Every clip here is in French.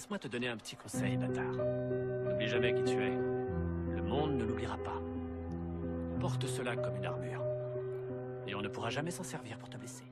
Laisse-moi te donner un petit conseil, bâtard. N'oublie jamais qui tu es. Le monde ne l'oubliera pas. Porte cela comme une armure. Et on ne pourra jamais s'en servir pour te blesser.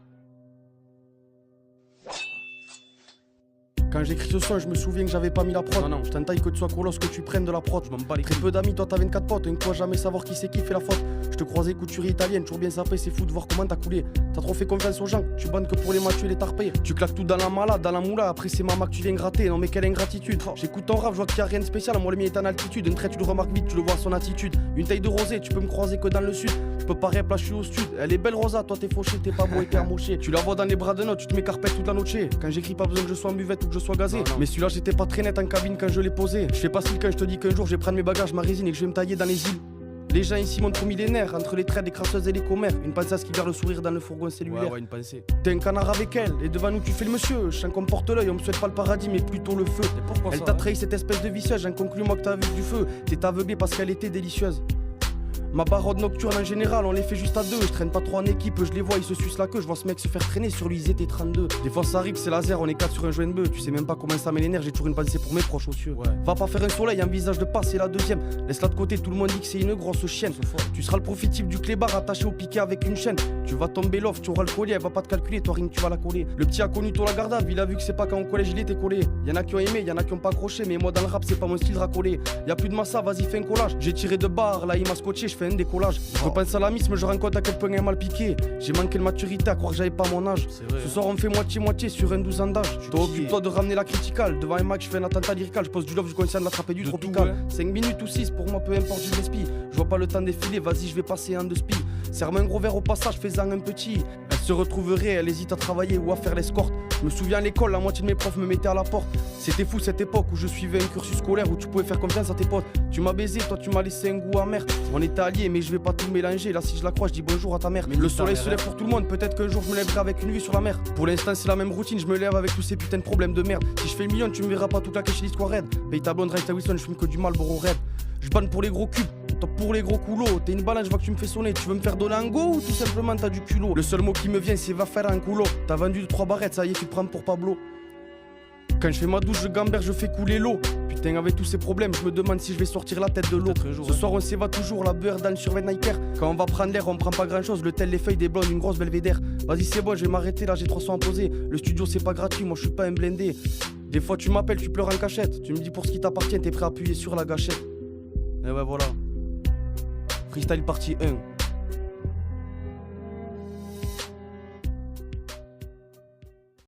Quand j'écris ce son, je me souviens que j'avais pas mis la prod. Non, je t'entaille que tu sois colos, que tu prennes de la prod. Je m'en bats les couilles. Très peu d'amis, toi t'as 24 potes. Un quoi jamais savoir qui c'est qui fait la faute. Je te croisais couturier italienne, toujours bien sapé, c'est fou de voir comment t'as coulé. T'as trop fait confiance aux gens, tu bandes que pour les matchs et les tarpés. Tu claques tout dans la malade, dans la moula, après c'est maman que tu viens gratter. Non mais quelle ingratitude. J'écoute ton rap, je vois qu'il y a rien de spécial. Moi le mien est en altitude, un trait tu le remarques vite, tu le vois à son attitude. Une taille de rosée, tu peux me croiser que dans le sud. Je peux pas rap, là je suis au sud. Elle est belle Rosa, toi t'es fauché, t'es pas beau et t'es amoché. Tu la vois dans les bras de notes, tu te mets carpette toute la noche. Quand j'écris pas besoin que je sois en buvette ou que je sois gazé. Mais celui-là j'étais pas très net en cabine quand je l'ai posé. Je fais pas style quand je te dis qu'un jour je vais prendre mes bagages, ma résine et que je vais me tailler dans les îles. Les gens ici montrent trop millénaires, entre les traits des crasseuses et les commères. Une pince qui garde le sourire dans le fourgon cellulaire. Ouais, une pensée. T'es un canard avec elle, et devant nous tu fais le monsieur. Je sens qu'on porte l'œil, on me souhaite pas le paradis mais plutôt le feu. Elle t'a trahi cette espèce de vicieuse, j'en conclus moi que t'as vu du feu. T'es aveuglé parce qu'elle était délicieuse. Ma barotte nocturne en général, on les fait juste à deux. Je traîne pas trop en équipe, je les vois, ils se sucent la queue. Je vois ce mec se faire traîner sur lui, ils étaient 32. Des fois ça arrive, c'est laser, on est 4 sur un joint de bœuf. Tu sais même pas comment ça met les nerfs, j'ai toujours une pensée pour mes proches aux cieux. Va pas faire un soleil, un visage de passe, c'est la deuxième. Laisse-la de côté, tout le monde dit que c'est une grosse chienne. Tu seras le profit type du clébard attaché au piquet avec une chaîne. Tu vas tomber l'offre, tu auras le collier, elle va pas te calculer, toi rien que tu vas la coller. Le petit a connu toi la garde, il a vu que c'est pas quand au collège il était collé. Y'en a qui ont aimé, y'en a qui ont pas accroché, mais moi dans le rap c'est pas mon style racolé. Y'a plus de massa, vas-y fais un collage. J'ai tiré de barre, là il m'a scotché, je fais un décollage. Je repense à la miss, mais je rends compte à quel point elle m'a mal piqué. J'ai manqué de maturité à croire que j'avais pas mon âge. Ce soir on fait moitié-moitié sur un 12 ans d'âge. Toi occupe-toi de ramener la criticale. Devant un match je fais un attentat lyrical. Je pose du love, je conscient de l'attraper du tropical. 5 minutes ou 6 pour moi peu importe, je l'espie. Je vois pas le temps défiler, vas-y je vais passer un de spi. Serre-moi un gros verre au passage, fais-en un petit. Elle se retrouverait, elle hésite à travailler ou à faire l'escorte. Je me souviens à l'école, la moitié de mes profs me mettaient à la porte. C'était fou cette époque où je suivais un cursus scolaire où tu pouvais faire confiance à tes potes. Tu m'as baisé, toi tu m'as laissé un goût amer. On était alliés mais je vais pas tout mélanger. Là si je la crois je dis bonjour à ta mère. Le soleil se lève pour tout le monde, peut-être qu'un jour je me lèverai avec une vue sur la mer. Pour l'instant c'est la même routine, je me lève avec tous ces putains de problèmes de merde. Si je fais le million tu me verras pas tout claquer chez l'histoire raide. Paye ta blonde, reste à Wilson, je fume que du Marlboro Red. Je banne pour les gros cubes, toi pour les gros coulots. T'es une balade, je vois que tu me fais sonner. Tu veux me faire donner un go ou tout simplement t'as du culot? Le seul mot qui me vient c'est va faire un coulo. T'as vendu 3 barrettes, ça y est tu te prends pour Pablo. Quand je fais ma douche, je gamberge, je fais couler l'eau. Putain, avec tous ces problèmes, je me demande si je vais sortir la tête de l'eau. Ce soir, on s'évade toujours, la beurre dans le survêt Nike. Quand on va prendre l'air, on prend pas grand chose. Le tel, les feuilles, des blondes, une grosse belvédère. Vas-y, c'est bon, je vais m'arrêter là, j'ai 300 à poser. Le studio, c'est pas gratuit, moi je suis pas un blindé. Des fois, tu m'appelles, tu pleures en cachette. Tu me dis pour ce qui t'appartient, t'es prêt à appuyer sur la gâchette. Et ouais, voilà. Freestyle partie 1.